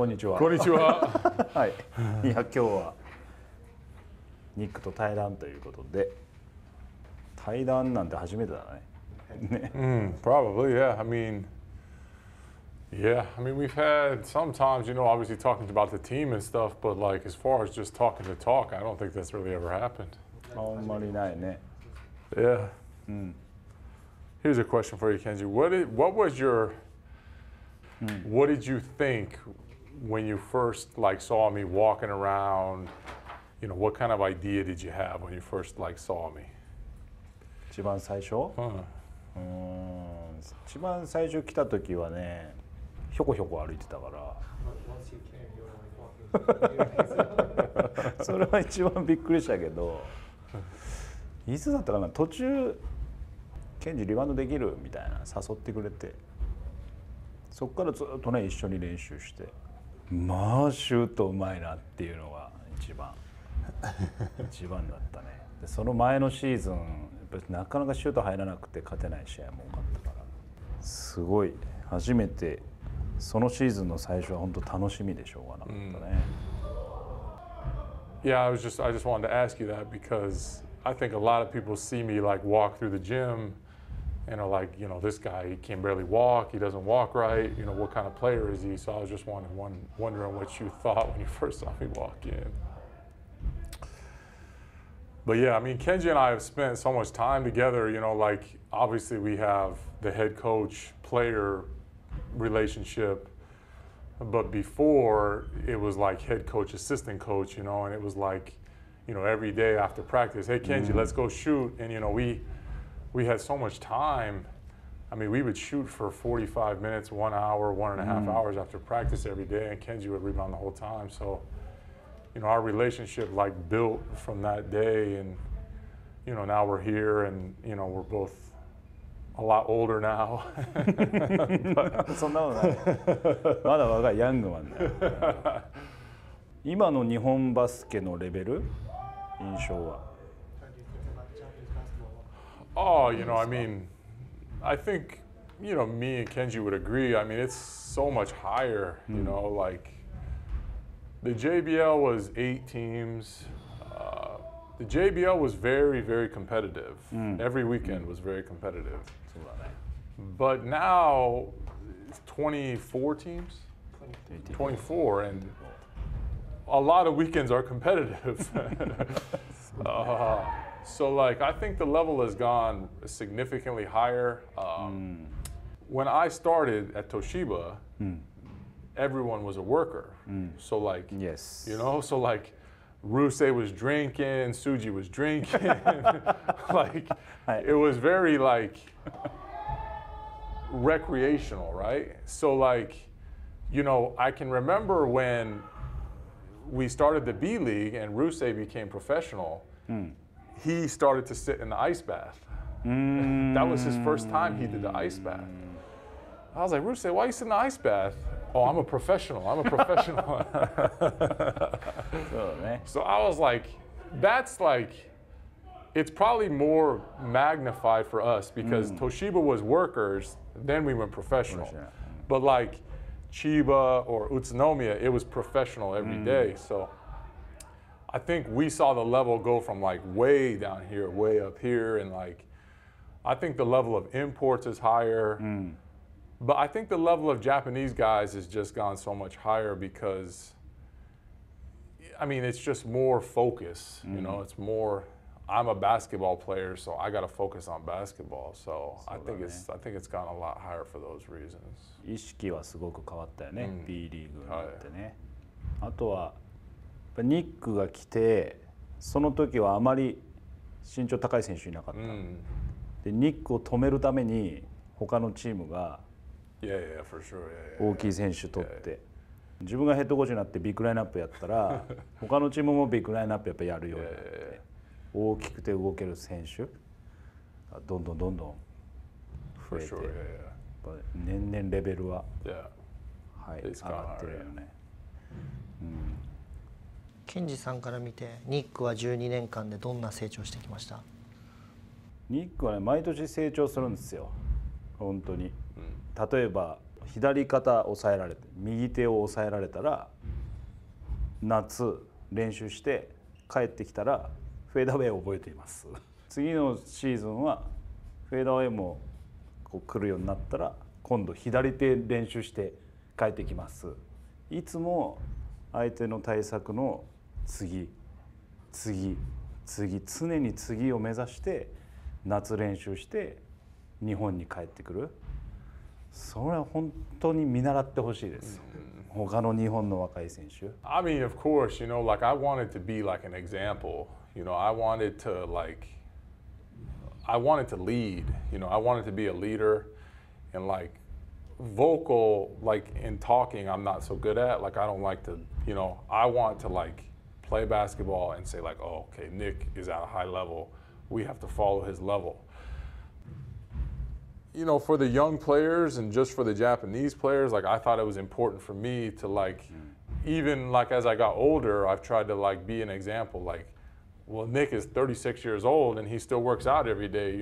こんにちは。こんにちは。はい。いや今日はニックと対談ということで、対談なんて初めてだね。Probably, yeah. I mean, we've had sometimes, obviously talking about the team and stuff, but like as far as just talking to talk, I don't think that's really ever happened. あんまりないね。Yeah. Here's a question for you, Kenji. What did you think when you first saw me walking around? What kind of idea did you have when you first saw me? 一番最初？一番最初来た時はね、ひょこひょこ歩いてたから。それは一番びっくりしたけど、いつだったかな、途中ケンジリバウンドできるみたいな誘ってくれて、そこからずっとね一緒に練習して、まあシュートうまいなっていうのが一番だったね。でその前のシーズンやっぱりなかなかシュート入らなくて勝てない試合も多かったから、すごい初めてそのシーズンの最初は本当楽しみでしょうがなかったね。Yeah, I just wanted to ask you that because I think a lot of people see me walk through the gym and are like, this guy, he can barely walk, he doesn't walk right, what kind of player is he? So I was just wondering what you thought when you first saw me walk in. But yeah, I mean, Kenji and I have spent so much time together, obviously we have the head coach player relationship, but before it was like head coach, assistant coach, and it was every day after practice, hey Kenji, let's go shoot. And we had so much time. I mean, we would shoot for 45 minutes, 1 hour, 1.5 hours after practice every day, and Kenji would rebound the whole time. So, our relationship built from that day, and now we're here, and we're both a lot older now. そんなことない。まだ若いヤングマンだよ。今の日本バスケのレベル、印象は。Oh, I mean, I think, me and Kenji would agree. I mean, it's so much higher, the JBL was 8 teams. The JBL was very, very competitive. Every weekend was very competitive. But now it's 24 teams? 24, and a lot of weekends are competitive. So I think the level has gone significantly higher. When I started at Toshiba, everyone was a worker. So yes. Rusei was drinking, Suji was drinking. It was very recreational, right? So I can remember when we started the B League and Rusei became professional, he started to sit in the ice bath. That was his first time he did the ice bath. I was like, Rusei, why are you sitting in the ice bath? Oh, I'm a professional. So I was like, that's it's probably more magnified for us because Toshiba was workers, then we went professional. But Chiba or Utsunomiya, it was professional every day. So I think we saw the level go from way down here, way up here, and I think the level of imports is higher. But I think the level of Japanese guys has just gone so much higher because, I mean, it's just more focus. It's more. I'm a basketball player, so I got to focus on basketball. So I think it's gone a lot higher for those reasons. 意識はすごく変わったよね。B リーグになってね。あとはニックが来て、その時はあまり身長高い選手いなかった。でニックを止めるために他のチームが大きい選手取って、自分がヘッドコーチになってビッグラインナップやったら他のチームもビッグラインナップやっぱやるようになって、大きくて動ける選手がどんどん増えて、年々レベルは上がってるよね。ケンジさんから見てニックは12年間でどんな成長してきました？ニックはね、毎年成長するんですよ、本当に。例えば左肩抑えられて右手を抑えられたら夏練習して帰ってきたらフェードアウェイを覚えています。次のシーズンはフェードアウェイもこう来るようになったら今度左手練習して帰ってきます。いつも相手の対策の次常に次を目指して夏練習して日本に帰ってくる。それは本当に見習ってほしいです。他の日本の若い選手。I mean, of course, like I wanted to be like an example. I wanted to lead. I wanted to be a leader, and like vocal, like in talking, I'm not so good at. Like I don't like to, I want to like play basketball and say like, oh, okay, Nick is at a high level. We have to follow his level. For the young players and just for the Japanese players, like I thought it was important for me to like, even like as I got older, I've tried to like be an example. Like, well, Nick is 36 years old and he still works out every day.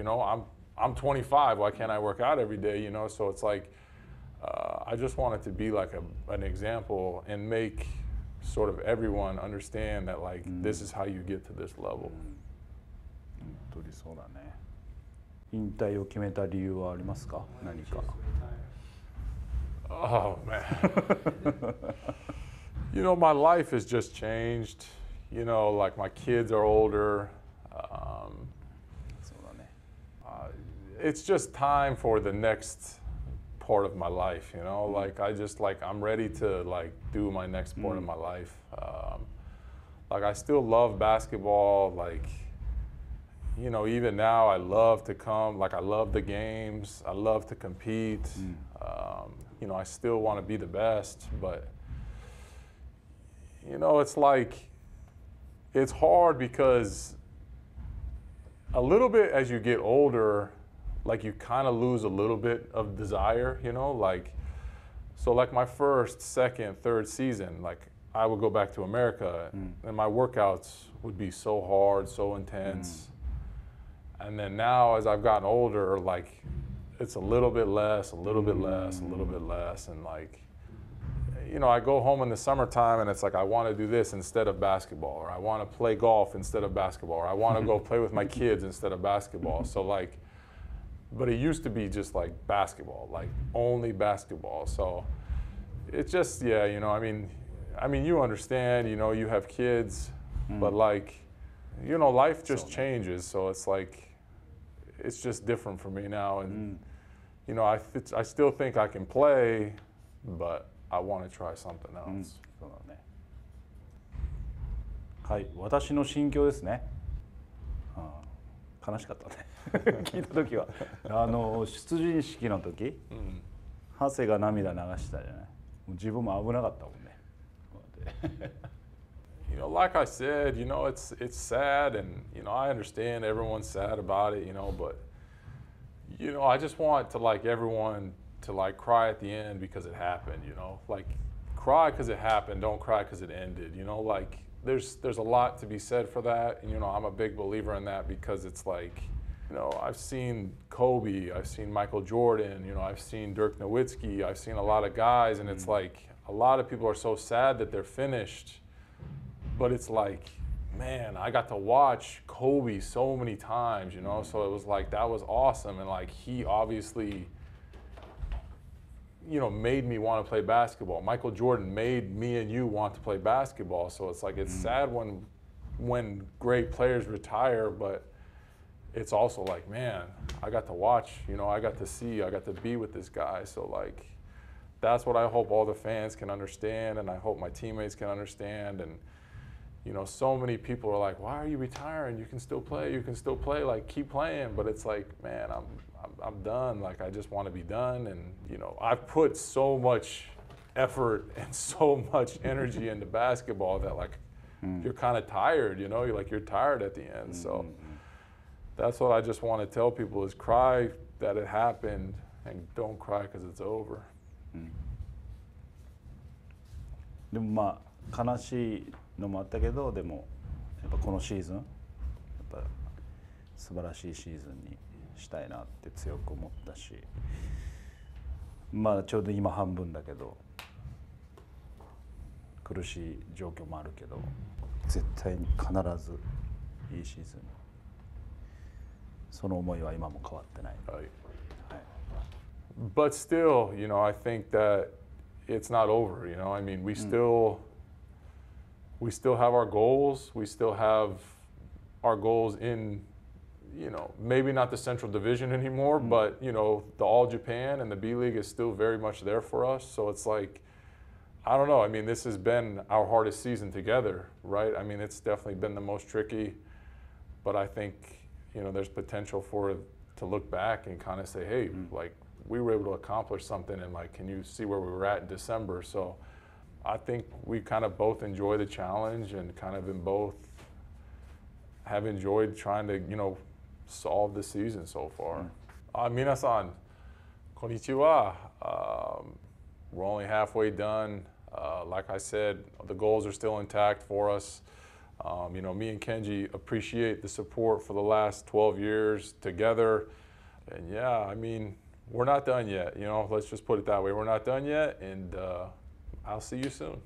I'm 25. Why can't I work out every day? So it's like, I just wanted to be like an example and make sort of everyone understand that like this is how you get to this level. 本当にそうだね。引退を決めた理由はありますか？何か。Oh man. My life has just changed. Like my kids are older. It's just time for the next part of my life, like I'm ready to like do my next part of my life. Like I still love basketball, like even now I love to come, like I love the games, I love to compete. I still want to be the best, but it's like it's hard because a little bit as you get older, like you kind of lose a little bit of desire, like, so like my first, second, third season, like I would go back to America and my workouts would be so hard, so intense. And then now as I've gotten older, like it's a little bit less, a little bit less, a little bit less. And like, I go home in the summertime and it's like, I want to do this instead of basketball, or I want to play golf instead of basketball, or I want to go play with my kids instead of basketball. So like, but it used to be just like basketball, like only basketball. So it's just, yeah, I mean, you understand, you have kids, but like, life just changes. So it's like, it's just different for me now. And, I still think I can play, but I want to try something else. そうだね。はい、私の心境ですね。悲しかったね。聞いた時は出陣式の時、長谷が涙流したじゃない。もう自分も危なかったもんね。Like I said, it's sad, and I understand everyone's sad about it, but I just want to like everyone to like cry at the end because it happened, like cry because it happened, don't cry because it ended, like there's a lot to be said for that, and I'm a big believer in that because it's like, I've seen Kobe, I've seen Michael Jordan, I've seen Dirk Nowitzki, I've seen a lot of guys, and it's like a lot of people are so sad that they're finished, but it's like, man, I got to watch Kobe so many times, so it was like, that was awesome, and like he obviously made me want to play basketball. Michael Jordan made me and you want to play basketball, so it's like, it's sad when great players retire, but it's also like, man, I got to watch, I got to see, I got to be with this guy. So like, that's what I hope all the fans can understand, and I hope my teammates can understand. And so many people are like, why are you retiring? You can still play, like keep playing. But it's like, man, I'm done. Like I just want to be done. And I've put so much effort and so much energy into basketball that like you're kind of tired, you're tired at the end. So that's what I just want to tell people is cry that it happened and don't cry because it's over. でもまあ悲しいのもあったけど、でもやっぱこのシーズンやっぱ素晴らしいシーズンにしたいなって強く思ったし、まあちょうど今半分だけど苦しい状況もあるけど絶対に必ずいいシーズン、その思いは今も変わってない。Right. But still, I think that it's not over. I mean, we still have our goals. We still have our goals in, maybe not the Central Division anymore, but the All Japan and the B League is still very much there for us. So it's like, I don't know. I mean, this has been our hardest season together, right? I mean, it's definitely been the most tricky, but I think, there's potential for it to look back and kind of say, hey, like, we were able to accomplish something, and like, can you see where we were at in December? So I think we kind of both enjoy the challenge and kind of have enjoyed trying to, solve the season so far. 皆さん、こんにちは。We're only halfway done. Like I said, the goals are still intact for us. Me and Kenji appreciate the support for the last 12 years together. And yeah, I mean, we're not done yet. Let's just put it that way. We're not done yet, and I'll see you soon.